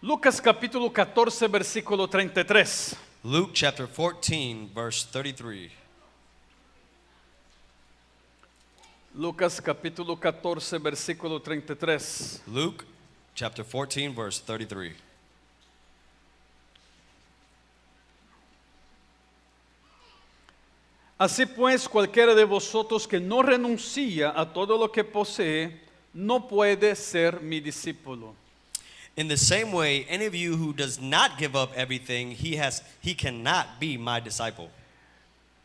Lucas capítulo 14, versículo 33. Luke chapter 14, verse 33. Lucas capítulo 14, versículo 33. Luke chapter 14, verse 33. Así pues, cualquiera de vosotros que no renuncia a todo lo que posee, no puede ser mi discípulo. In the same way, any of you who does not give up everything he cannot be my disciple.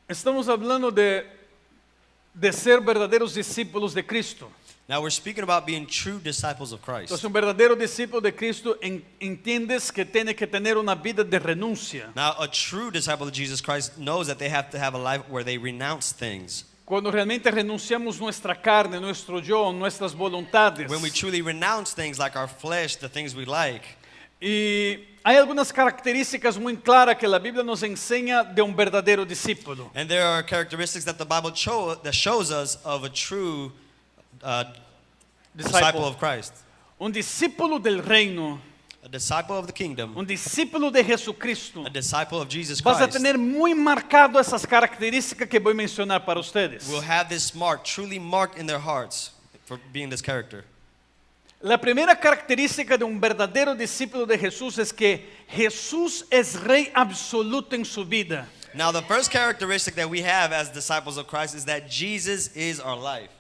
Estamos hablando de ser verdaderos discípulos de Cristo. Now we're speaking about being true disciples of Christ. Entonces, un verdadero discípulo de Cristo entiendes que tiene que tener una vida de renuncia. Now a true disciple of Jesus Christ knows that they have to have a life where they renounce things. Cuando realmente renunciamos nuestra carne, nuestro yo, nuestras voluntades. When we truly renounce things like our flesh, the things we like. Y hay algunas características muy claras que la Biblia nos enseña de un verdadero discípulo. And there are characteristics that the Bible shows us of a true disciple of Christ. Un discípulo del reino, A disciple of the kingdom. un discípulo de Jesucristo. A disciple of Jesus Vas a Christ tener muy marcado esas características que voy a mencionar para ustedes. will have this mark truly marked in their hearts for being this character. La primera característica de un verdadero discípulo de Jesús es que Jesús es rey absoluto en su vida. Now the first characteristic that we have as disciples of Christ is that Jesus is our life.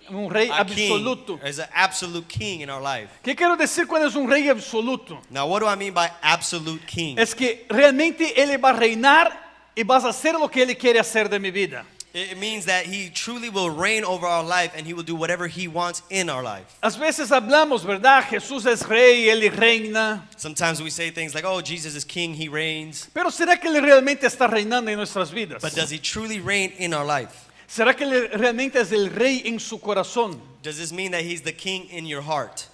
Un rey A king absoluto. is an absolute king in our life. ¿Qué quiero decir cuando es un rey absoluto? Now what do I mean by absolute king? Es que realmente Él va a reinar y vas a hacer lo que Él quiere hacer de mi vida. It means that he truly will reign over our life and he will do whatever he wants in our life. A veces hablamos, ¿verdad? Jesús es rey, Él reina. Sometimes we say things like, oh, Jesus is king, he reigns. Pero ¿será que Él realmente está reinando en nuestras vidas? But does he truly reign in our life? ¿Será que Él realmente es el rey en su corazón? Does this mean that he's the king in your heart?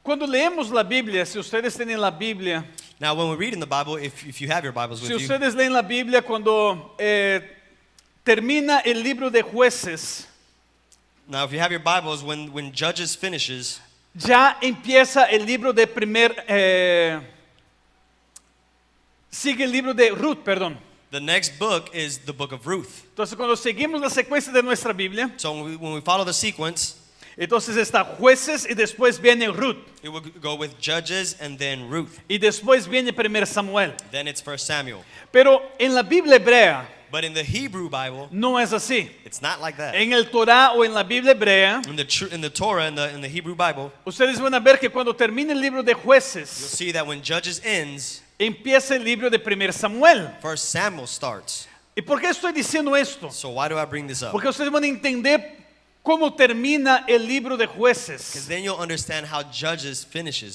Cuando leemos la Biblia, si ustedes tienen la Biblia, Now when we read in the Bible, if you have your Bibles with si you, ustedes leen la Biblia cuando termina el libro de Jueces, now if you have your Bibles, when Judges finishes, ya empieza el libro de sigue el libro de Ruth, perdón. the next book is the book of Ruth. Entonces cuando seguimos la secuencia de nuestra Biblia, So when we follow the sequence, entonces está Jueces y después viene Ruth it will go with Judges and then Ruth. y después viene 1 Samuel. Then it's 1 Samuel. Pero en la Biblia hebrea But in the Hebrew Bible, no es así. it's not like that. En el Torah o en la Biblia hebrea, In the Torah, in the Hebrew Bible, ustedes van a ver que cuando termina el libro de you'll Jueces, see that when Judges ends, empieza el libro de 1 Samuel. 1 Samuel starts. ¿Y por qué estoy diciendo esto? So why do I bring this up? Porque ustedes van a entender cómo termina el libro de Because Jueces. then you'll understand how Judges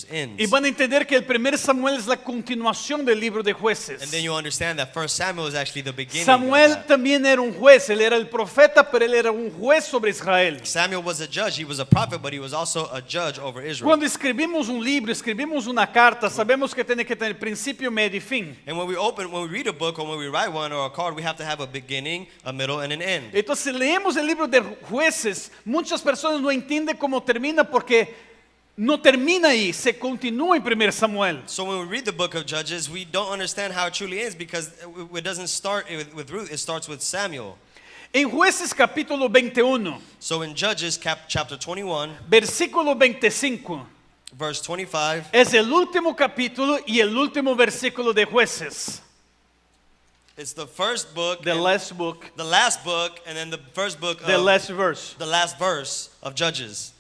ends. Y van a entender que el 1 Samuel es la continuación del libro de And Jueces. then you'll understand that 1 Samuel is actually the beginning. Samuel of that. también era un juez, él era el profeta, pero él era un juez sobre Israel. Samuel was a judge, he was a prophet, but he was also a judge over Israel. Cuando escribimos un libro, escribimos una carta, sabemos que tiene que tener principio, medio y fin. And when we read a book or when we write one or a card, we have to have a beginning, a middle, and an end. Entonces leemos el libro de Jueces, muchas personas no entienden cómo termina porque no termina ahí, se continúa en 1 Samuel. So when we read the book of Judges, we don't understand how it truly ends because it doesn't start with Ruth, it starts with Samuel. En Jueces capítulo 21, So in Judges chapter 21, versículo 25, verse 25, es el último capítulo y el último versículo de Jueces. it's the first book, The and last book, the last book, and then the first book the of last verse. the last verse of Judges.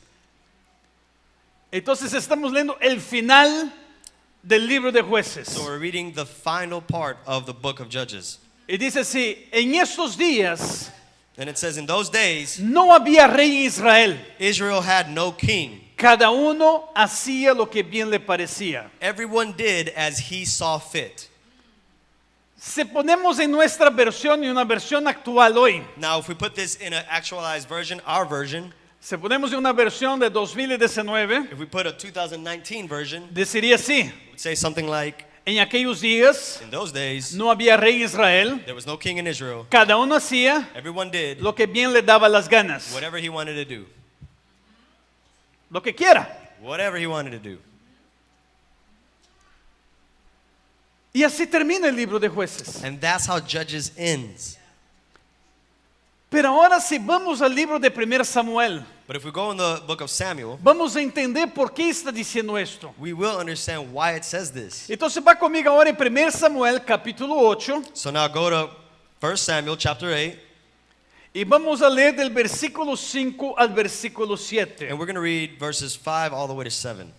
Entonces estamos leyendo el final del libro de Jueces. So we're reading the final part of the book of Judges. Y dice así, en estos días And it says, in those days, no había rey en Israel. Israel had no king. Cada uno hacía lo que bien le parecía. Everyone did as he saw fit. Si ponemos en nuestra versión y una versión actual hoy, Now, if we put this in an actualized version, our version, si ponemos en una versión de 2019, if we put a 2019 version, deciría así, it would say something like, en aquellos días in those days, no había rey en Israel, there was no king in Israel. cada uno hacía Everyone did lo que bien le daba las ganas. whatever he wanted to do. lo que quiera. Whatever he wanted to do. Y así termina el libro de Jueces. And that's how Judges ends. Pero ahora si vamos al libro de 1 Samuel, But if we go in the book of Samuel, vamos a entender por qué está diciendo esto. we will understand why it says this. Entonces va conmigo ahora en 1 Samuel capítulo 8 So now go to 1 Samuel chapter 8, y vamos a leer del versículo 5 al versículo 7. and we're going to read verses 5 all the way to 7.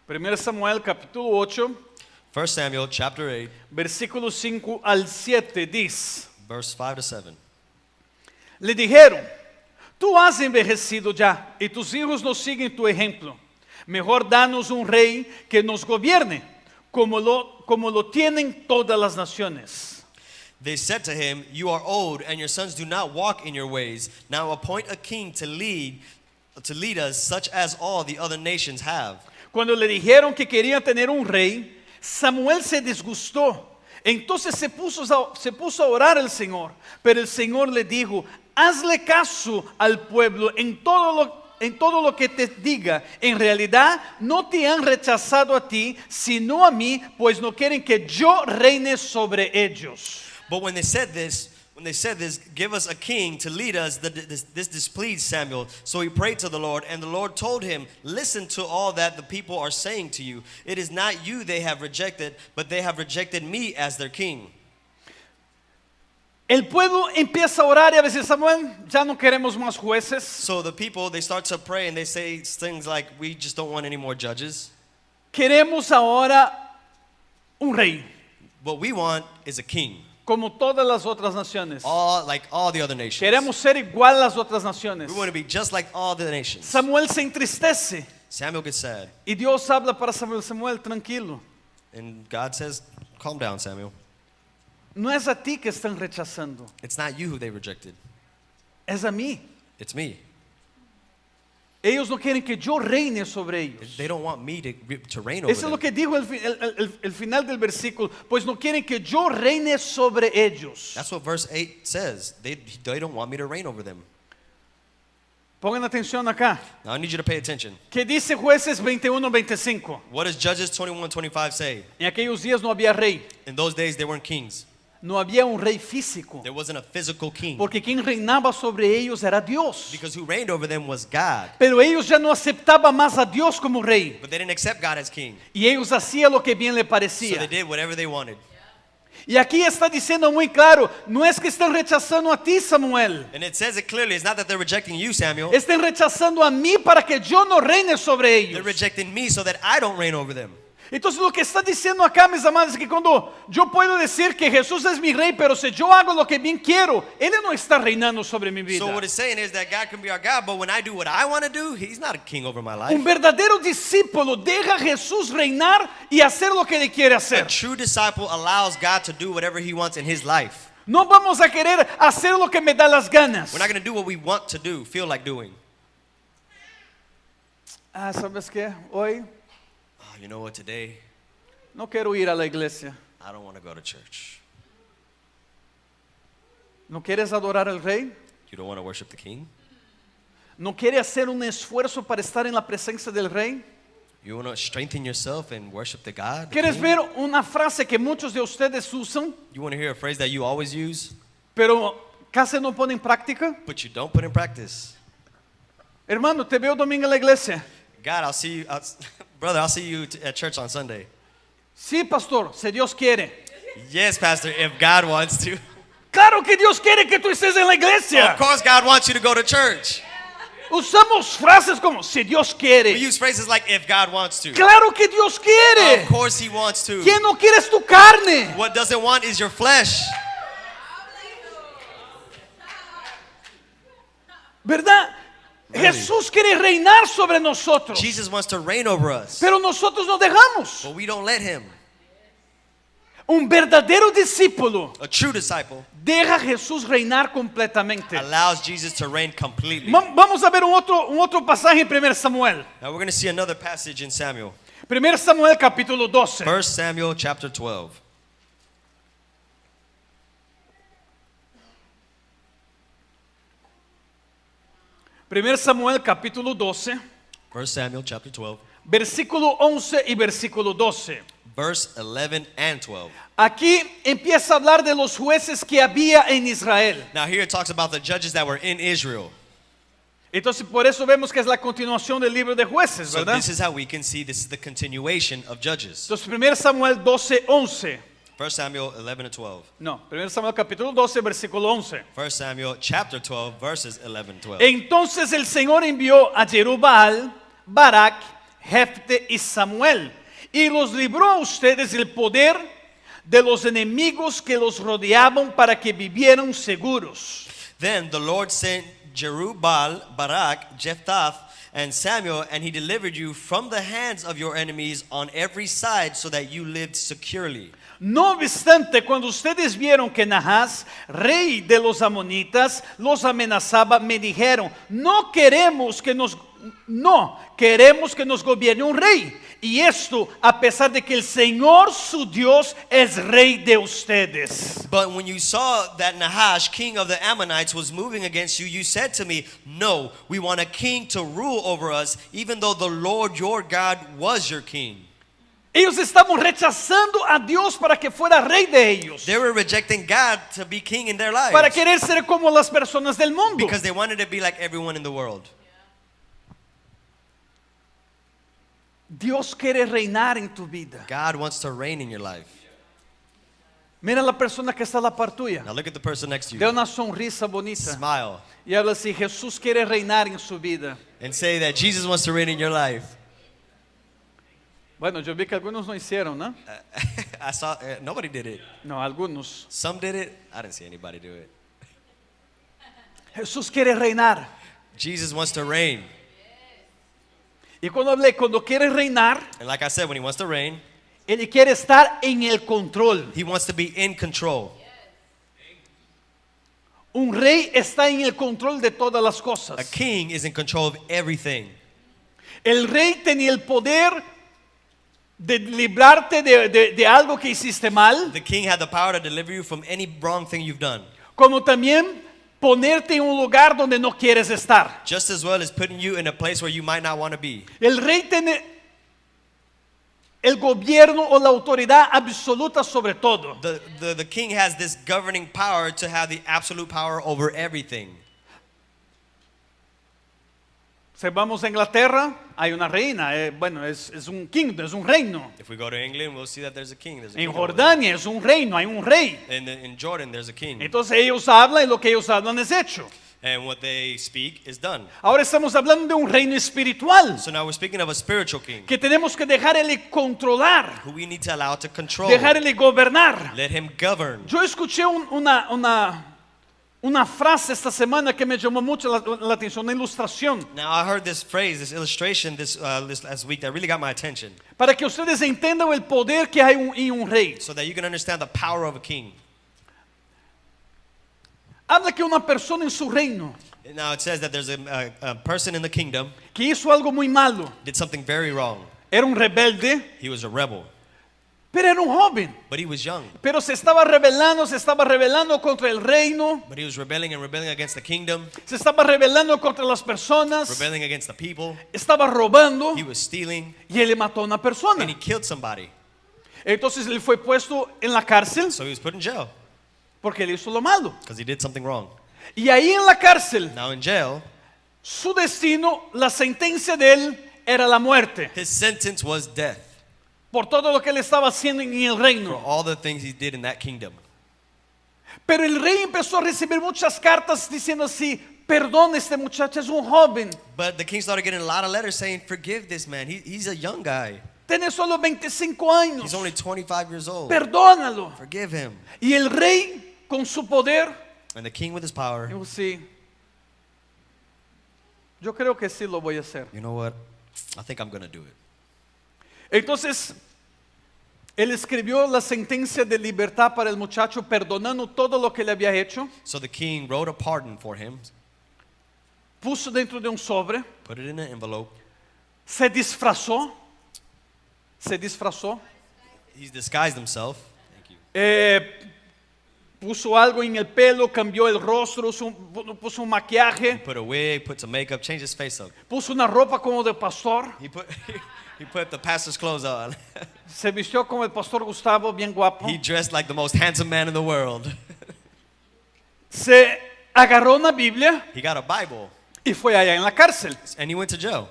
1 Samuel capítulo 8, 1 Samuel chapter 8, versículo 5 al 7 dice: verse 5 to 7. Le dijeron, tú has envejecido ya y tus hijos no siguen tu ejemplo. Mejor danos un rey que nos gobierne, como lo tienen todas las naciones. They said to him, "You are old, and your sons do not walk in your ways. Now appoint a king to lead us, such as all the other nations have." Cuando le dijeron que querían tener un rey, Samuel se disgustó. Entonces se puso a orar al Señor. Pero el Señor le dijo, hazle caso al pueblo en todo lo que te diga. En realidad no te han rechazado a ti, sino a mí, pues no quieren que yo reine sobre ellos. But when they said this, give us a king to lead us, this displeased Samuel. So he prayed to the Lord, and the Lord told him, listen to all that the people are saying to you. It is not you they have rejected, but they have rejected me as their king. El pueblo empieza a orar y a decir, Samuel, ya no queremos más jueces. So the people, they start to pray, and they say things like, we just don't want any more judges. Queremos ahora un rey, What we want is a king. como todas las otras naciones. Like all the other nations. Queremos ser igual a las otras naciones. We want to be just like all the nations. Samuel se entristece Samuel gets sad. y Dios habla para Samuel, Samuel, tranquilo. And God says, calm down, Samuel. No es a ti que están rechazando, It's not you who they rejected. es a mí. It's me. Ellos no quieren que yo reine sobre ellos. They don't want me to reign over Eso es lo them. que dijo el final del versículo, pues no quieren que yo reine sobre ellos. That's what verse 8 says. They don't want me to reign over them. Pongan atención acá. Now I need you to pay attention. ¿Qué dice Jueces 21-25? What does Judges 21:25 say? En aquellos días no había rey, In those days there weren't kings. no había un rey físico, There wasn't a physical king. porque quien reinaba sobre ellos era Dios. Because who reigned over them was God. Pero ellos ya no aceptaban más a Dios como rey, But they didn't accept God as king. y ellos hacían lo que bien le So parecía. they did whatever they wanted. Y aquí está diciendo muy claro, no es que estén rechazando a ti, Samuel. And it says it clearly. It's not that they're rejecting you, Samuel. Estén rechazando a mí para que yo no reine sobre They're ellos. rejecting me so that I don't reign over them. Entonces lo que está diciendo acá, mis amados, es que cuando yo puedo decir que Jesús es mi rey, pero si yo hago lo que bien quiero, Él no está reinando sobre mi vida. So what it's saying is that God can be our God, but when I do what I want to do, He's not a king over my Un life. verdadero discípulo deja a Jesús reinar y hacer lo que le quiere A hacer. true disciple allows God to do whatever He wants in his life. No vamos a querer hacer lo que me da las ganas. We're not going to do what we want to do, feel like doing. ¿Sabes qué? Hoy Oh, you know what, today, no quiero ir a la iglesia. I don't want to go to church. ¿No quieres adorar al rey? You don't want to worship the king? ¿No quieres hacer un esfuerzo para estar en la presencia del rey? You want to strengthen yourself and worship the God? the ¿Quieres king? ver una frase que muchos de ustedes usan, You want to hear a phrase that you always use, pero casi no ponen en práctica? but you don't put in practice? Hermano, te veo domingo en la iglesia. God, I'll see you, brother, I'll see you at church on Sunday. Sí, pastor, si Dios quiere. Yes, Pastor, if God wants to. Claro que Dios quiere que tú estés en la iglesia. Of course, God wants you to go to church. Usamos frases como si Dios We quiere. use phrases like if God wants to. Claro que Dios quiere. Of course, He wants to. ¿Quién no quiere es tu carne? What doesn't want is your flesh. ¿Verdad? Really? Jesús quiere reinar sobre nosotros, Jesus wants to reign over us, pero nosotros no dejamos. but we don't let Him. Un verdadero discípulo A true disciple deja a Jesús reinar completamente. allows Jesus to reign completely. Vamos a ver un otro pasaje en 1 Samuel. Now we're going to see another passage in Samuel. 1 Samuel capítulo 12. 1 Samuel chapter 12. 1 Samuel capítulo 12, 1 Samuel chapter 12, versículo 11 y versículo 12. verse 11 and 12. Aquí empieza a hablar de los jueces que había en Israel. Now here it talks about the judges that were in Israel. Entonces por eso vemos que es la continuación del libro de jueces, So ¿verdad? this is how we can see this is the continuation of Judges. Entonces 1 Samuel 12, 11. 1 Samuel 11 and 12. No, 1 Samuel capítulo 12, versículo 11. 1 Samuel chapter 12 verses 11 and 12. Entonces el Señor envió a Jerubbaal, Barak, Jefte y Samuel, y los libró a ustedes del poder de los enemigos que los rodeaban para que vivieran seguros. Then the Lord sent Jerubbaal, Barak, Jephthah, and Samuel, and he delivered you from the hands of your enemies on every side so that you lived securely. No obstante, cuando ustedes vieron que Nahas, rey de los amonitas, los amenazaba, me dijeron, no queremos que nos gobierne un rey. Y esto a pesar de que el Señor su Dios es rey de ustedes. But when you saw that Nahash, king of the Ammonites, was moving against you, you said to me, no, we want a king to rule over us, even though the Lord your God was your king. Ellos estaban rechazando a Dios para que fuera rey de ellos. They were rejecting God to be king in their lives Para querer ser como las personas del mundo. because they wanted to be like everyone in the world. Dios quiere reinar en tu vida. God wants to reign in your life. Mira la persona que está a la par tuya. Now look at the person next to De you. una sonrisa bonita. Smile Y habla así, Jesús quiere reinar en su vida. and say that Jesus wants to reign in your life. Bueno, yo vi que algunos no hicieron, ¿no? I saw nobody did it. No, algunos. Some did it. I didn't see anybody do it. Jesús quiere reinar. Jesus wants to reign. Y cuando quiere reinar, And like I said, when he wants to reign, Él quiere estar en el control. he wants to be in control. Un rey está en el control de todas las A cosas. king is in control of everything. El rey tenía el poder de librarte de algo que hiciste mal, The king had the power to deliver you from any wrong thing you've done, como también ponerte en un lugar donde no quieres estar. just as well as putting you in a place where you might not want to be. El rey tiene el gobierno o la autoridad absoluta sobre todo. The king has this governing power to have the absolute power over everything. Si vamos a Inglaterra, hay una reina, bueno, es un kingdom, es un reino. If we go to England, we'll see that there's a king. There's a En king over there. Jordania es un reino, hay un rey. In Jordan, there's a king. Entonces ellos hablan y lo que ellos hablan es hecho. And what they speak is done. Ahora estamos hablando de un reino espiritual So now we're speaking of a spiritual king que tenemos que dejarle controlar, who we need to allow to control. dejarle gobernar. Let him govern. Yo escuché una frase esta semana que me llamó mucho la atención, una ilustración, Now I heard this phrase, this illustration this last week that really got my attention, para que ustedes entendan el poder que hay en un rey. so that you can understand the power of a king. Habla que una persona en su reino Now it says that there's a person in the kingdom que hizo algo muy malo, did something very wrong. era un rebelde, He was a rebel, pero era un joven. but he was young. Pero se estaba rebelando contra el reino, But he was rebelling and rebelling against the kingdom, se estaba rebelando contra las personas, rebelling against the people. estaba robando He was stealing y él le mató a una persona. and he killed somebody. Entonces él fue puesto en la cárcel So he was put in jail porque él hizo lo malo. because he did something wrong. Y ahí en la cárcel, Now in jail, su destino, la sentencia de él era la muerte his sentence was death por todo lo que él estaba haciendo en el for reino. all the things he did in that kingdom. Pero el rey empezó a recibir muchas cartas diciendo así, perdón, este muchacho es un joven, But the king started getting a lot of letters saying, forgive this man. He's a young guy. tiene solo 25 años, He's only 25 years old. perdónalo. Forgive him. Y el rey con su poder, And the king with his power, dijo, sí, yo creo que sí lo voy a hacer. you know what? I think I'm going to do it. Entonces, él escribió la sentencia de libertad para el muchacho, perdonando todo lo que le había hecho, So the king wrote a pardon for him, puso dentro de un sobre, put it in an envelope. se disfrazó, He's disguised himself. Thank you. puso algo en el pelo, cambió el rostro, puso un maquillaje, Put a wig, put some makeup, changed his face up. puso una ropa como de pastor, He put he put the pastor's clothes on. se vistió como el pastor Gustavo, bien guapo. He dressed like the most handsome man in the world. Se agarró una Biblia He got a Bible y fue allá en la cárcel. and he went to jail.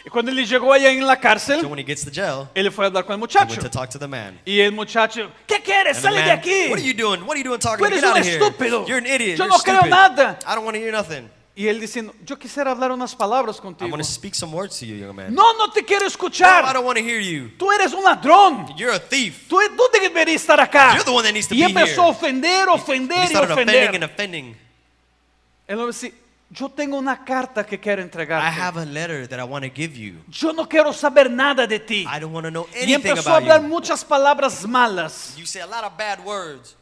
Y cuando él llegó allá en la So cárcel, when he gets to jail, él fue a hablar con el he muchacho. went to talk to the man. Y el muchacho, ¿qué quieres? And the Sale de man, aquí. what are you doing? What are you doing talking Tú to me? eres Get out un of here. estúpido. You're an idiot. Yo You're no creo stupid. nada. I don't want to hear nothing. Y él diciendo, yo quisiera hablar unas palabras I contigo. want to speak some words to you, young man. No, no te quiero No, I escuchar. don't want to hear you. Tú eres un ladrón. You're a thief. Tú deberías estar acá. You're the one that needs to Y be empezó a here. ofender, He ofender y started offending and ofender. offending. Él me decía, yo tengo una carta que quiero I entregarte. have a letter that I want to give you. Yo no quiero saber nada de ti. I don't want to know Y anything empezó a about hablar you. muchas palabras malas. You say a lot of bad words.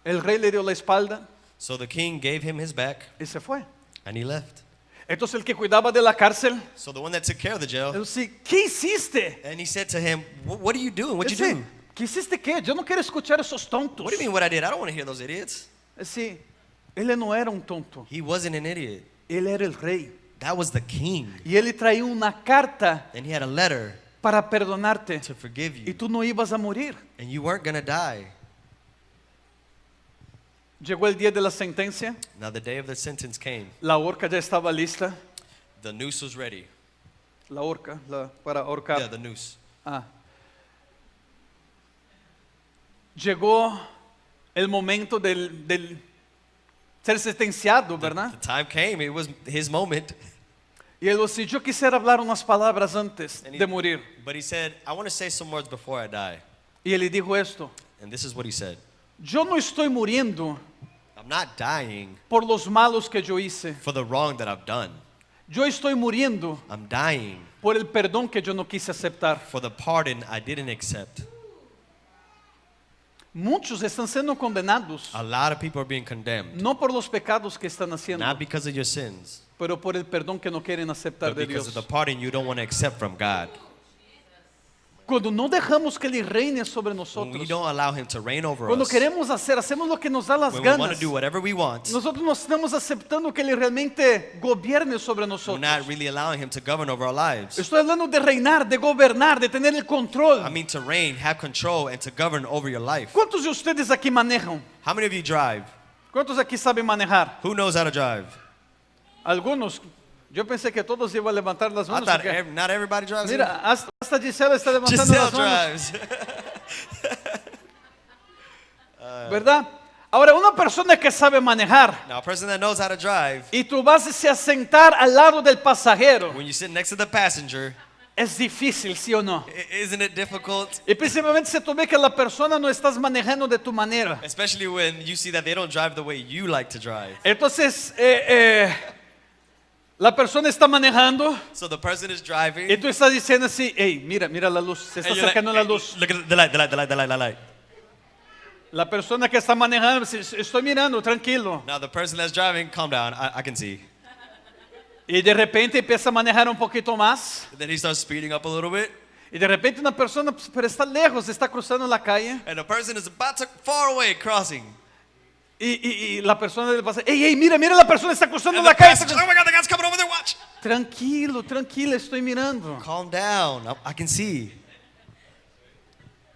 El rey le dio la espalda So the king gave him his back y se fue. and he left. Entonces el que cuidaba de la cárcel, So the one that took care of the jail, él decía, ¿qué hiciste? and he said to him, What are you doing? What'd you Él do? decía, ¿qué hiciste qué? Yo no quiero escuchar esos tontos. What do you mean what I did? I don't want to hear those idiots. Sí, él no era un tonto, He wasn't an idiot. él era el rey. That was the king. Y él le traía una carta And he had a letter para perdonarte. to forgive Y you. tú no ibas a morir. And you weren't going to die. Llegó el día de la sentencia, Now the day of the sentence came. la horca ya estaba lista. The noose was ready. La horca, para ahorcar. Yeah, the noose. Ah. Llegó el momento del ser sentenciado, ¿verdad? The time came. It was his moment. Y él decía, yo quisiera hablar unas palabras antes And de morir. But he said, I want to say some words before I die. Y él le dijo esto, And this is what he said. yo no estoy muriendo I'm not dying por los malos que yo hice. for the wrong that I've done. Yo estoy muriendo I'm dying por el perdón que yo no quise aceptar. for the pardon I didn't accept. Muchos están siendo condenados, A lot of people are being condemned, no por los pecados que están haciendo, not because of your sins, pero por el perdón que no quieren aceptar but de because Dios. of the pardon you don't want to accept from God. Cuando no dejamos que Él reine sobre When we nosotros, don't allow him to reign over cuando us, queremos hacer, hacemos lo que nos da las when we want to ganas, do whatever we want, nosotros no estamos aceptando que Él realmente gobierne sobre we're nosotros. not really allowing him to govern over our lives. Estoy hablando de reinar, de gobernar, de tener el control. I mean to reign, have control, and to govern over your life. ¿Cuántos de ustedes aquí manejan? How many of you drive? ¿Cuántos aquí saben manejar? Who knows how to drive? Algunos. Yo pensé que todos iban a levantar las I manos. thought porque- not everybody drives. here. Mira, hasta Gisela está levantando Giselle las manos. drives. ¿Verdad? Ahora, una persona que sabe manejar Now, a person that knows how to drive, y tú vas a sentar al lado del pasajero, when you sit next to the passenger, es difícil, ¿sí o no? isn't it difficult? Y principalmente si tú ves que la persona no estás manejando de tu manera. Especially when you see that they don't drive the way you like to drive. Entonces, la persona está manejando So the person is driving. y tú estás diciendo así, hey, mira la luz, se está and you're like, acercando la "Hey, luz. look at the light, the light, the light, the light, the light. La persona que está manejando, dice, estoy mirando, tranquilo. Now the person that's driving, calm down, I can see. Y de repente empieza a manejar un poquito más. Then he starts speeding up a little bit. Y de repente una persona, pero está lejos, está cruzando la calle. And the person is about to far away crossing. Y la persona le pasa, hey, mira, la persona está cruzando And la the calle. passenger, oh my God, the guy's coming over there, watch. Tranquilo, estoy mirando. Calm down, I can see.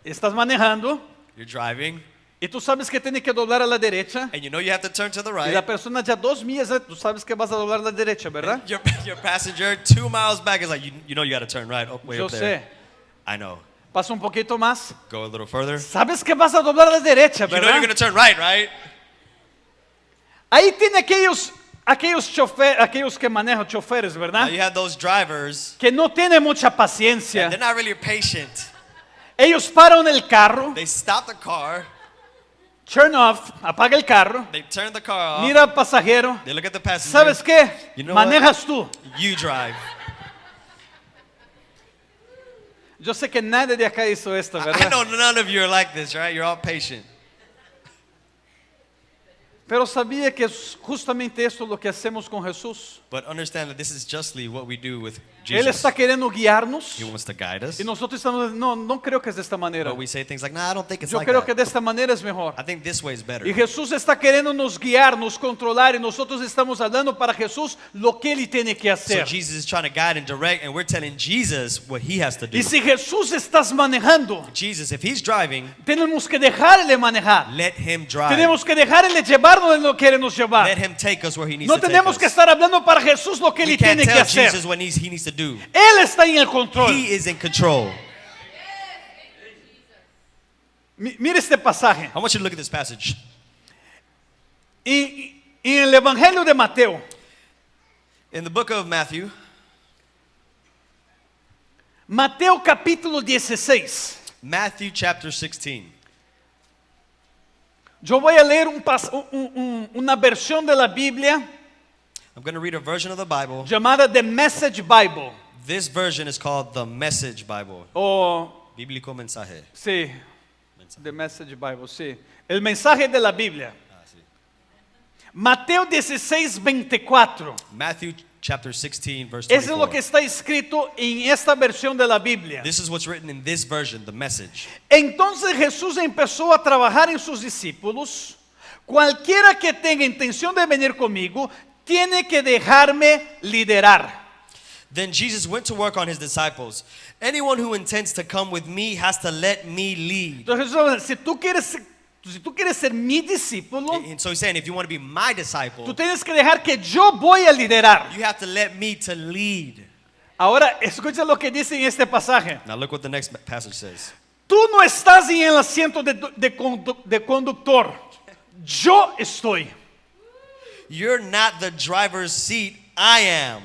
Estás manejando You're driving, y tú sabes que tienes que doblar a la derecha. and you know you have to turn to the Y la right. persona ya 2 millas, tú sabes que vas a doblar a la derecha, ¿verdad? Your passenger 2 miles back is like, you know you got to turn right, way Yo up there. sé. I know. Pasa un poquito más. Go a little further. Sabes que vas a doblar a la derecha, You know ¿verdad? you're going to turn right, right? Ahí tiene aquellos que manejan choferes, Now ¿verdad? you have those drivers, Que no tienen mucha and paciencia. they're not really patient. Ellos paran el carro, They stop the car, turn off, apaga el carro, they turn the car off, mira al pasajero. they look at the passenger. ¿Sabes qué? You know Manejas tú. You drive. Yo sé que nadie de acá hizo esto, I ¿verdad? know none of you are like this, right? You're all patient. Pero sabía que es justamente esto lo que hacemos con Jesús. But understand that this is justly what we do with Él Jesus. está queriendo guiarnos He wants to guide us. y nosotros estamos, no creo que es de esta manera. But we say things like, nah, I don't think it's Yo like creo that. que de esta manera es mejor. I think this way is better. Y Jesús está queriendo nos guiar, nos controlar y nosotros estamos hablando para Jesús lo que Él tiene que So hacer. Jesus is trying to guide and direct, and we're telling Jesus what he has to do. Y si Jesús estás manejando, Jesus, if he's driving, tenemos que dejarle manejar. let him drive. Tenemos que dejarle llevar donde no quiere nos llevar. Let him take us where he needs No to take tenemos us. que estar hablando para Jesús lo que We Él can't tiene que tell hacer. Jesus what he needs to do. Él está en el control. He is in control. Mire este pasaje. I want you to look at this passage. Y en el Evangelio de Mateo, In the book of Matthew, Mateo capítulo 16. Matthew chapter 16. Yo voy a leer una versión de la Biblia I'm going to read a version of the Bible. llamada The Message Bible. This version is called the Message Bible. O, Bíblico mensaje. sí, The Message Bible, sí. El mensaje de la Biblia. Sí. Mateo 16, 24. Matthew chapter 16, verse Eso es lo 24. que está escrito en esta versión de la Biblia. This is what's written in this version, the Message. Entonces Jesús empezó a trabajar en sus discípulos. Cualquiera que tenga intención de venir conmigo, tiene que dejarme liderar. Then Jesus went to work on his disciples. Anyone who intends to come with me has to let me lead. Entonces Jesús dice, si tú quieres ser mi discípulo, And so he's saying, if you want to be my tú disciple, tienes que dejar que yo voy a liderar. you have to let me to lead. Ahora, escucha lo que dice en este pasaje. Now look what the next passage says. Tú no estás en el asiento de conductor. Yo estoy. You're not the driver's seat, I am.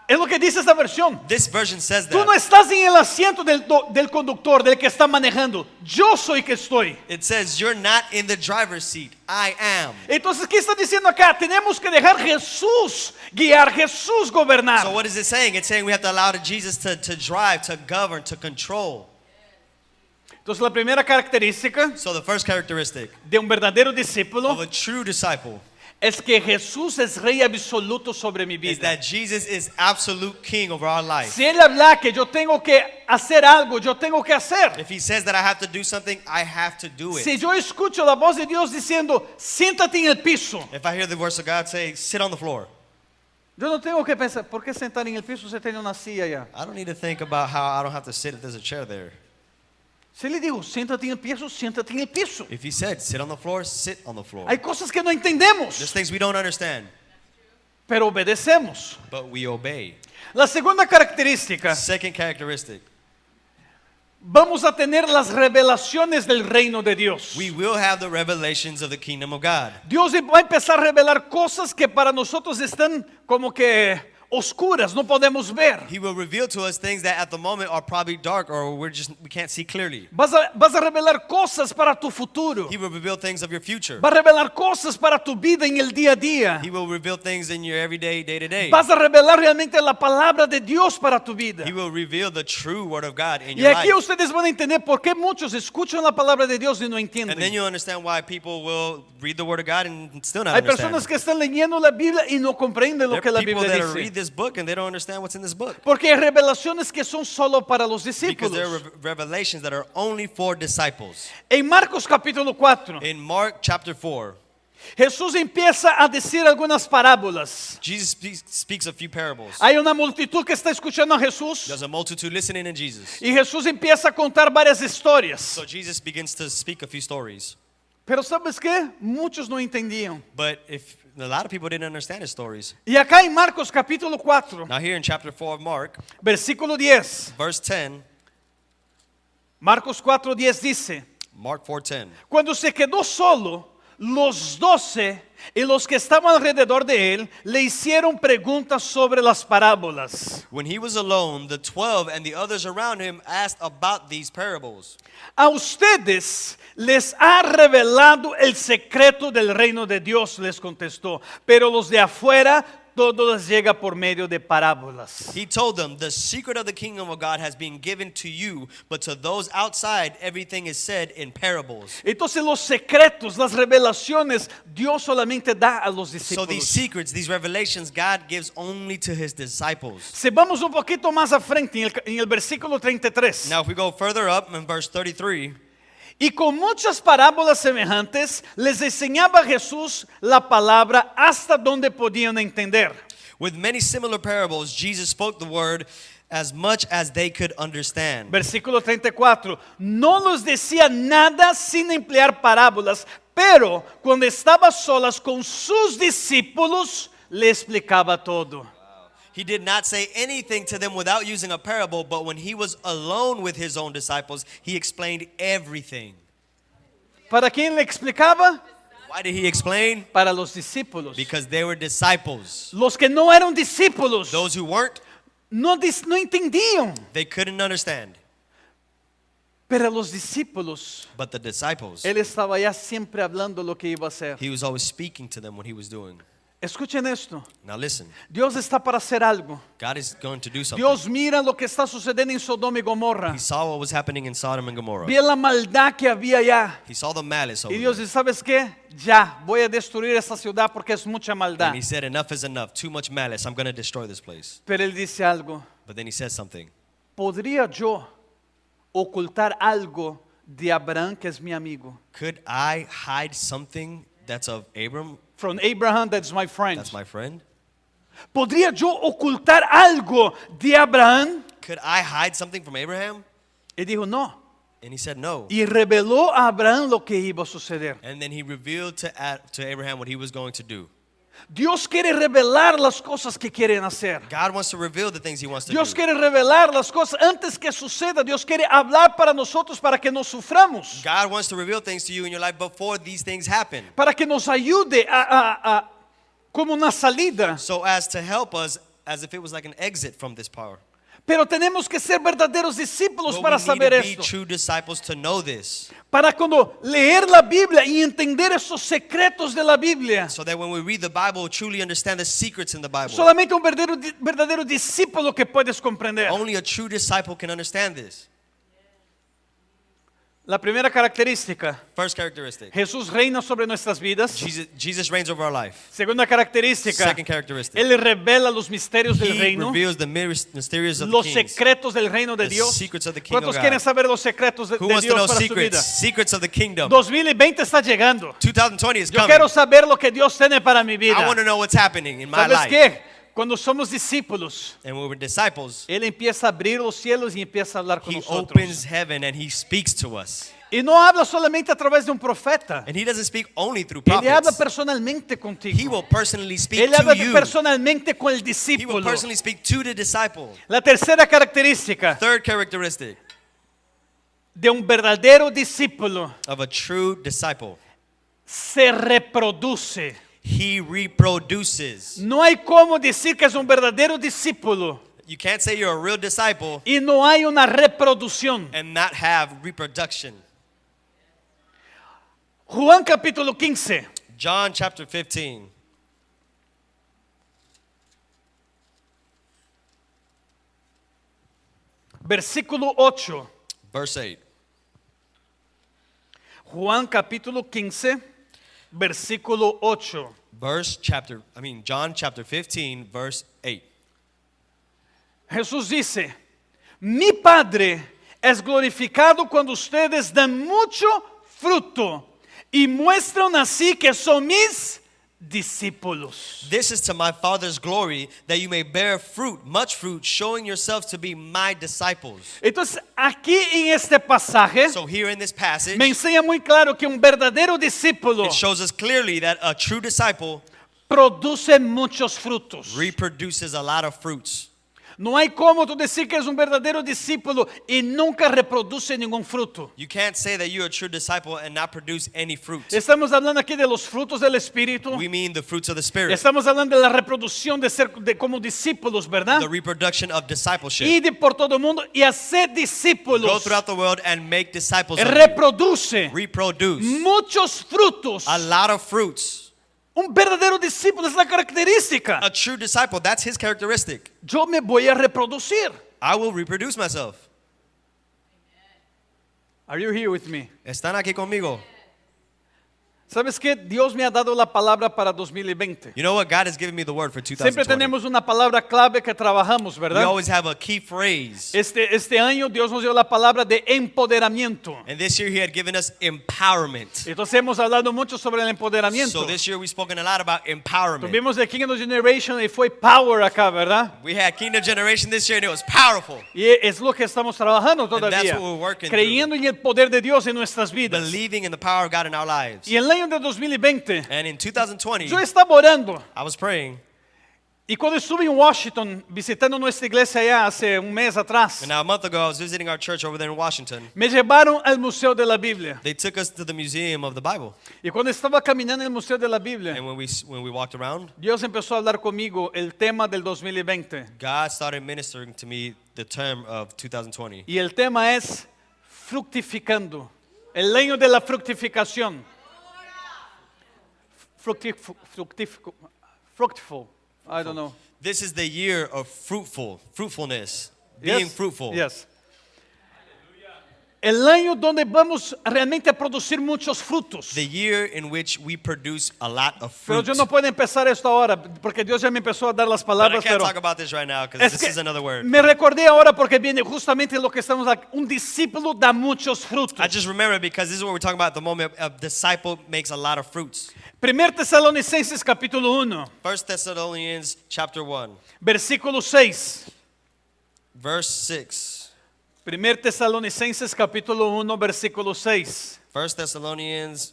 Es lo que dice esta versión. This version says Tú no that. estás en el asiento del conductor, del que está manejando. Yo soy que estoy. It says, you're not in the driver's seat, I am. Entonces, ¿qué está diciendo acá? Tenemos que dejar Jesús guiar, Jesús gobernar. So what is it saying? It's saying we have to allow Jesus to drive, to govern, to control. Entonces, la primera característica So the first characteristic de un verdadero of discípulo a true disciple es que Jesús es rey absoluto sobre mi is vida. that Jesus is absolute king over our life. Si Él habla que yo tengo que hacer algo, yo tengo que hacer. If he says that I have to do something, I have to do Si it. yo escucho la voz de Dios diciendo, siéntate en el piso, If I hear the voice of God say, sit on the floor, yo no tengo que pensar, ¿por qué sentar en el piso si tiene una silla allá? I don't need to think about how I don't have to sit if there's a chair there. Si le digo, siéntate en el piso, siéntate en el piso. If he said, sit on the floor, sit on the floor. Hay cosas que no entendemos, There's things we don't understand, pero obedecemos. but we obey. La segunda característica, Second characteristic, vamos a tener las revelaciones del reino de Dios. we will have the revelations of the kingdom of God. Dios va a empezar a revelar cosas que para nosotros están como que oscuras, no podemos ver. He will reveal to us things that at the moment are probably dark or we can't see clearly. Vas a revelar cosas para tu futuro. He will reveal things of your future. Va a revelar cosas para tu vida en el día a día. He will reveal things in your everyday, day to day. Vas a revelar realmente la palabra de Dios para tu vida. He will reveal the true word of God in Y your aquí life. ustedes van a entender por qué muchos escuchan la palabra de Dios y no And then entienden. you'll understand why people will read the word of God and still not Hay personas understand. que están leyendo la Biblia y no comprenden lo There que are la people Biblia that read dice. this book and they don't understand what's in this book. Porque hay revelaciones que son solo para los Because there are discípulos. revelations that are only for disciples. En Marcos capítulo 4, In Mark chapter 4, Jesús empieza a decir algunas parábolas. Jesus speaks a few parables. Hay una multitud que está escuchando a Jesús There's a multitude listening in Jesus. y Jesús empieza a contar varias historias. So Jesus begins to speak a few stories. Pero ¿sabes qué? Muchos no entendían. But if a lot of people didn't understand his stories. Y acá en Marcos capítulo 4, Now here in chapter 4 of Mark, versículo 10, verse 10, Marcos 4:10 dice, Mark 4:10. cuando se quedó solo, los 12 y los que estaban alrededor de él le hicieron preguntas sobre las parábolas. When he was alone, the 12 and the others around him asked about these parables. A ustedes les ha revelado el secreto del reino de Dios, les contestó, pero los de afuera todo les llega por medio de parábolas. He told them, the secret of the kingdom of God has been given to you, but to those outside, everything is said in parables. Entonces los secretos, las revelaciones, Dios solamente da a los So these discípulos. secrets, these revelations, God gives only to his disciples. Si vamos un poquito más a frente en el versículo 33. Now, if we go further up in verse 33, Y con muchas parábolas semejantes les enseñaba Jesús la palabra hasta donde podían entender. with many similar parables, Jesus spoke the word as much as they could understand. Versículo 34. No nos decía nada sin emplear parábolas, pero cuando estaba solas con sus discípulos, le explicaba todo. He did not say anything to them without using a parable, but when he was alone with his own disciples, he explained everything. ¿Para quién le explicaba? Why did he explain? Para los discípulos. Because they were disciples. Los que no eran discípulos Those who weren't, no entendían. they couldn't understand. Pero los discípulos, But the disciples, él estaba ya siempre hablando lo que iba a hacer. he was always speaking to them what he was doing. Escuchen esto. Now listen, Dios está para hacer algo. God is going to do something. Dios mira lo que está sucediendo en Sodoma y Gomorra. He saw what was happening in Sodom and Gomorrah. Ve la maldad que había allá. He saw the malice over Y Dios there. dice, ¿sabes qué? Ya, voy a destruir esta ciudad porque es mucha maldad. And he said, enough is enough. Too much malice. I'm going to destroy this place. Pero él dice algo. But then he says something. ¿Podría yo ocultar algo de Abraham que es mi amigo? Could I hide something that's of Abram? From Abraham, that's my friend. That's my friend. ¿Podría yo ocultar algo de Abraham? Could I hide something from Abraham? Y dijo, no. And he said no. Y reveló a Abraham lo que iba a suceder. And then he revealed to Abraham what he was going to do. Dios quiere revelar las cosas que quieren hacer. God wants to reveal the things he wants to Dios do. quiere revelar las cosas antes que suceda. Dios quiere hablar para nosotros para que no suframos. God wants to reveal things to you in your life before these things happen. Para que nos ayude como una salida. So as to help us as if it was like an exit from this power. Pero tenemos que ser verdaderos discípulos But para we need saber to be esto. true disciples to know this. Para cuando leer la Biblia y entender esos secretos de la Biblia. So that when we read the Bible, truly understand the secrets in the Bible. Solamente un verdadero discípulo que puedes comprender. Only a true disciple can understand this. La primera característica, First characteristic. Jesús reina sobre nuestras vidas. Jesus reigns over our life. Segunda característica, Second characteristic. Él revela los misterios del He reino, reveals the mysterious of the los kings. secretos del reino de The Dios. secrets of the kingdom ¿Cuántos of quieren God? saber los secretos de Who wants to know Dios para su vida? secrets? Secrets of the kingdom. 2020 está llegando. 2020 is Yo coming. quiero saber lo que Dios tiene para mi I vida. want to know what's happening in my ¿Sabes life. qué? Cuando somos discípulos, And when we're disciples, Él empieza a abrir los cielos y empieza a hablar con he nosotros. opens heaven and he speaks to us. Y no habla solamente a través de un profeta. And he doesn't speak only through Él habla prophets. personalmente He contigo. will personally speak Él to habla you. personalmente con el He will discípulo. personally speak to the disciple. La tercera característica Third characteristic de un verdadero discípulo of a true disciple. se reproduce. He reproduces. No hay cómo decir que es un verdadero discípulo You can't say you're a real disciple y no hay una reproducción. and not have reproduction. Juan capítulo 15. John chapter 15. Versículo 8. Verse 8. Juan capítulo 15, versículo 8. John chapter 15, verse 8. Jesús dice, mi Padre es glorificado cuando ustedes dan mucho fruto y muestran así que son mis discípulos. This is to my Father's glory, that you may bear fruit, much fruit, showing yourselves to be my disciples. Entonces, aquí en este pasaje So here in this passage, me enseña muy claro que un verdadero discípulo it shows us clearly that a true disciple produce muchos frutos. reproduces a lot of fruits. No hay como tú decir que eres un verdadero discípulo y nunca reproduce ningún fruto. You can't say that you're a true disciple and not produce any fruit. Estamos hablando aquí de los frutos del Espíritu. We mean the fruits of the Spirit, Estamos hablando de la reproducción de como discípulos, ¿verdad? the reproduction of discipleship. Ir por todo el mundo y hacer Go discípulos. throughout the world and make disciples of you. Reproduce Reproduce muchos frutos. a lot of fruits. Un verdadero discípulo es la característica. A true disciple, that's his characteristic. Yo me voy a reproducir. I will reproduce myself. Are you here with me? ¿Están aquí conmigo? ¿Sabes qué? Dios me ha dado la palabra para 2020. You know what? God has given me the word for Siempre 2020. tenemos una palabra clave que trabajamos, We ¿verdad? always have a key phrase. Este año Dios nos dio la palabra de empoderamiento. And this year he had given us empowerment. Entonces hemos hablado mucho sobre el empoderamiento. So this year we've spoken a lot about empowerment. Tuvimos el Kingdom Generation y fue power acá, ¿verdad? We had Kingdom Generation this year and it was powerful. Y es lo que estamos trabajando that's todavía. what we're working Creyendo en el poder de Dios en nuestras vidas. Believing in the power of God in our lives. Y en el año de 2020, And in 2020, yo estaba orando. I was praying. Y cuando estuve en Washington visitando nuestra iglesia allá hace un mes atrás, And now a month ago, I was visiting our church over there in Washington. me llevaron al Museo de la Biblia. They took us to the Museum of the Bible. Y cuando estaba caminando en el Museo de la Biblia, And when we walked around, Dios empezó a hablar conmigo el tema del 2020. God started ministering to me the term of 2020. Y el tema es fructificando. El año de la fructificación. Fruitful. I don't know. This is the year of fruitfulness, being fruitful. Yes. El año donde vamos realmente a producir muchos frutos. The year in which we produce a lot of Pero fruit. yo no puedo empezar esto ahora porque Dios ya me empezó a dar las But I palabras. can't Pero talk about this right now because es this que is another word. me recordé ahora porque viene justamente lo que estamos aquí. Un discípulo da muchos frutos. I just remember because this is what we're talking about at the moment. A disciple makes a lot of fruits. 1 Tesalonicenses capítulo 1, 1 Thessalonians chapter 1, versículo 6. verse 6. 1 Tesalonicenses capítulo 1, versículo 6. 1 Thessalonians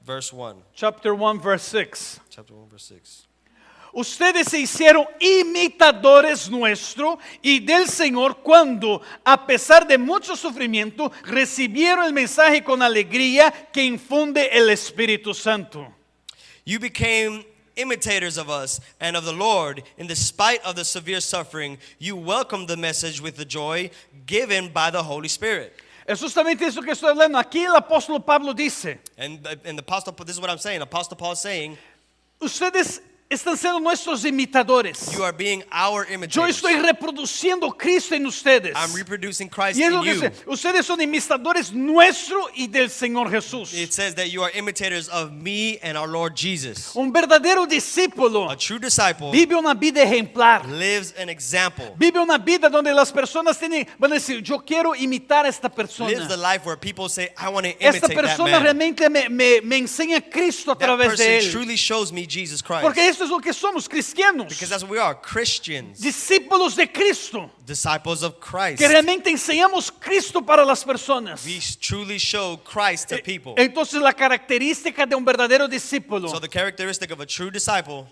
verse 1. Chapter 1, verse 6. Chapter 1, verse 6. Ustedes se hicieron imitadores nuestro y del Señor cuando, a pesar de mucho sufrimiento, recibieron el mensaje con alegría que infunde el Espíritu Santo. You became imitators of us and of the Lord. In the spite of the severe suffering, you welcomed the message with the joy given by the Holy Spirit. Es justamente eso que estoy hablando. Aquí el apóstol Pablo dice, And the apostle, this is what I'm saying. Apostle Paul is saying, ustedes están siendo nuestros imitadores. you are being our Yo imitators. estoy reproduciendo Cristo en ustedes. I'm reproducing Christ Y es lo in que you. dice, ustedes son imitadores nuestro y del Señor Jesús. It says that you are imitators of me and our Lord Jesus. Un verdadero discípulo A true disciple vive una vida ejemplar. lives an example. Vive una vida donde las personas van a decir, yo quiero imitar a esta Lives the persona. life where people say, I want to Esta imitate that persona man. realmente me enseña a Cristo a That través de person él. truly shows me Jesus Christ. Porque esto es lo que somos, cristianos. Because that's what we are, Christians, Discípulos de Cristo. disciples of Christ. Que realmente enseñamos Cristo para las personas. We truly show Christ to people. Entonces la característica de un verdadero discípulo. So the characteristic of a true disciple,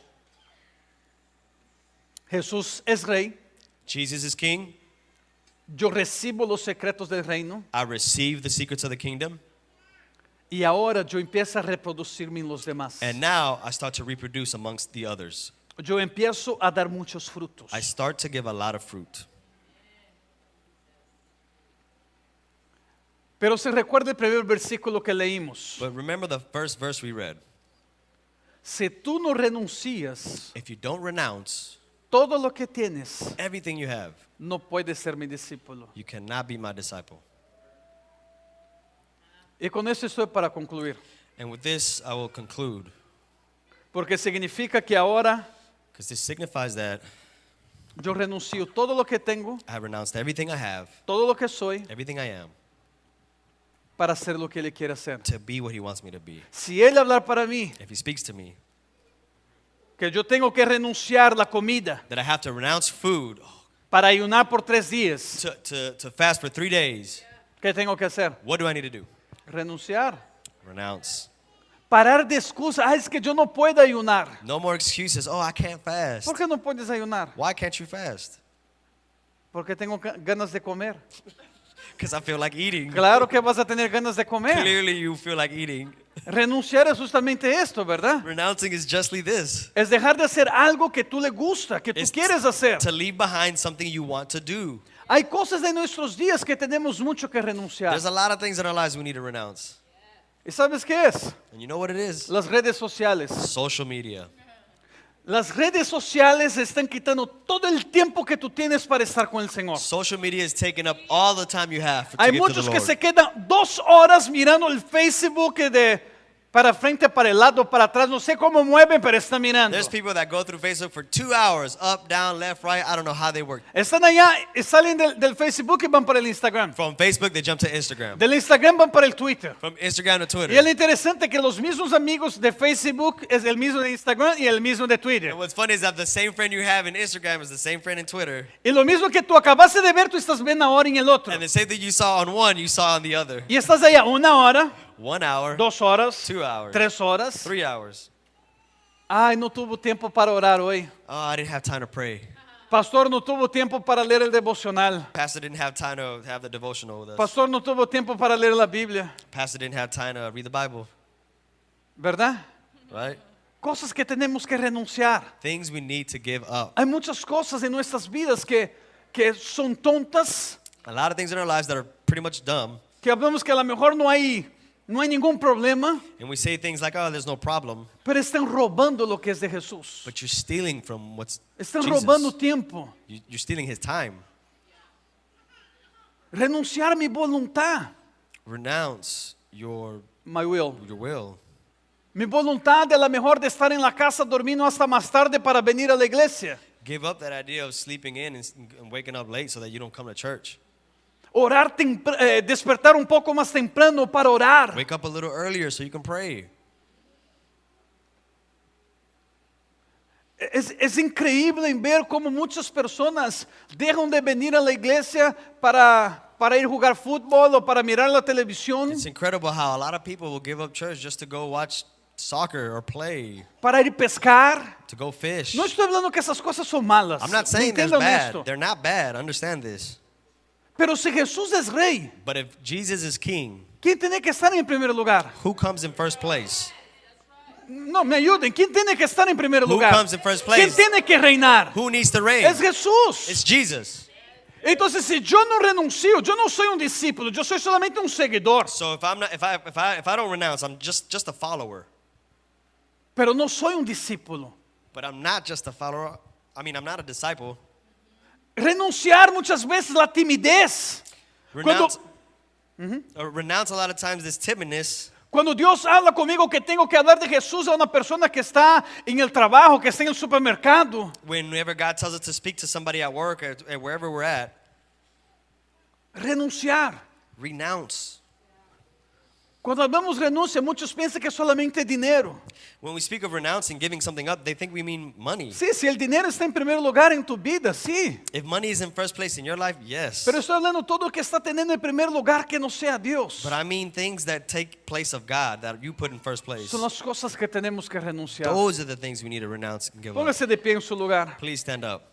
Jesús es rey. Jesus is king. Yo recibo los secretos del reino. I receive the secrets of the kingdom. Y ahora yo empiezo a reproducirme en los demás. And now I start to reproduce amongst the others. Yo empiezo a dar muchos frutos. I start to give a lot of fruit. Pero se recuerda el primer versículo que leímos. But remember the first verse we read. Si tú no renuncias If you don't renounce todo lo que tienes, everything you have, no puedes ser mi discípulo. you cannot be my disciple. Y con eso estoy para concluir. And with this, I will conclude. Porque significa que ahora Because this signifies that yo renuncio todo lo que tengo, I have renounced everything I have, todo lo que soy, everything I am, para hacer lo que Él quiere hacer. to be what he wants me to be. Si Él hablar para mí If he speaks to me, que yo tengo que renunciar la comida that I have to renounce food, para ayunar por 3 días, to fast for 3 days, ¿qué tengo que hacer? what do I need to do? Renunciar. Renounce. Parar de excusas. Ah, es que yo no puedo ayunar. No more excuses. Oh, I can't fast. ¿Por qué no puedes ayunar? Why can't you fast? Porque tengo ganas de comer. Because I feel like eating. Claro que vas a tener ganas de comer. Clearly you feel like eating. Renunciar es justamente esto, ¿verdad? Renouncing is justly this. Es dejar de hacer algo que tú le gusta, que tú It's quieres hacer. to leave behind something you want to do. Hay cosas en nuestros días que tenemos mucho que renunciar. There's a lot of things in our lives we need to renounce. ¿Y sabes qué es? And you know what it is? Las redes sociales. Social media. Las redes sociales están quitando todo el tiempo que tú tienes para estar con el Señor. Social media is taking up all the time you have to Hay give to the muchos que Lord. se quedan 2 horas mirando el Facebook de para frente, para el lado, para atrás. No sé cómo mueven, pero están mirando. There's people that go through Facebook for 2 hours, up, down, left, right. I don't know how they work. Están allá y salen del Facebook y van para el Instagram. From Facebook, they jump to Instagram. Del Instagram van para el Twitter. From Instagram to Twitter. Y es interesante que los mismos amigos de Facebook es el mismo de Instagram y el mismo de Twitter. And what's funny is that the same friend you have in Instagram is the same friend in Twitter. Y lo mismo que tú acabaste de ver, tú estás viendo ahora en el otro. And the same thing you saw on one, you saw on the other. Y estás allá 1 hora, 1 hour, 2 horas, 2 hours, 3 horas. 3 hours. Ay, no tuvo tiempo para orar hoy. Oh, I didn't have time to pray. Pastor, no tuvo tiempo para leer el devocional. Pastor didn't have time to have the devotional with us. Pastor, no tuvo tiempo para leer la Biblia. Pastor didn't have time to read the Bible, ¿Verdad? right? Cosas que tenemos que renunciar. Things we need to give up. Hay muchas cosas en nuestras vidas que son tontas, A lot of things in our lives that are pretty much dumb. que hablamos que a lo mejor no hay ningún problema, And we say things like, oh, there's no problem. pero están robando lo que es de Jesús. But you're stealing from what's Están Jesus. robando tiempo. You're stealing his time. Renunciar mi voluntad, Renounce your my will. will. Mi voluntad a lo mejor de estar en la casa dormindo hasta más tarde para venir a la iglesia. Give up that idea of sleeping in and waking up late so that you don't come to church. Orar despertar un poco más temprano para orar. Wake up a little earlier so you can pray. Es increíble en ver cómo muchas personas dejan de venir a la iglesia para ir a jugar fútbol o para mirar la televisión, It's incredible how a lot of people will give up church just to go watch soccer or play, para ir a pescar. to go fish. No estoy hablando que esas cosas son malas. I'm not saying they're Entiendan bad. esto. They're not bad. Understand this. Pero si Jesús es rey, But if Jesus is king, ¿quién tiene que estar en primer lugar? who comes in first place? No, me ayuden. ¿Quién tiene que estar en primer Who lugar? comes in first ¿Quién place? tiene que reinar? Who needs to reign? Es Jesús. It's Jesus. Entonces, si yo no renuncio, yo no soy un discípulo, yo soy solamente un seguidor. So if I don't renounce, I'm just a follower. Pero no soy un discípulo. But I'm not just a follower. I'm not a disciple. Renunciar muchas veces la timidez. Renounce, renounce a lot of times this timidness. Cuando Dios habla conmigo que tengo que hablar de Jesús a una persona que está en el trabajo, que está en el supermercado, Whenever God tells us to speak to somebody at work or wherever we're at, renunciar. renounce. Cuando hablamos renuncia, muchos piensan que es solamente dinero. When we speak of renouncing, giving something up, they think we mean money. Sí, si el dinero está en primer lugar en tu vida, sí. If money is in first place in your life, yes. Pero estoy hablando todo lo que está teniendo en primer lugar que no sea Dios. But I mean things that take place of God, that you put in first place. Son las cosas que tenemos que renunciar. Those are the things we need to renounce and give up. Póngase de pie en su lugar. Please stand up.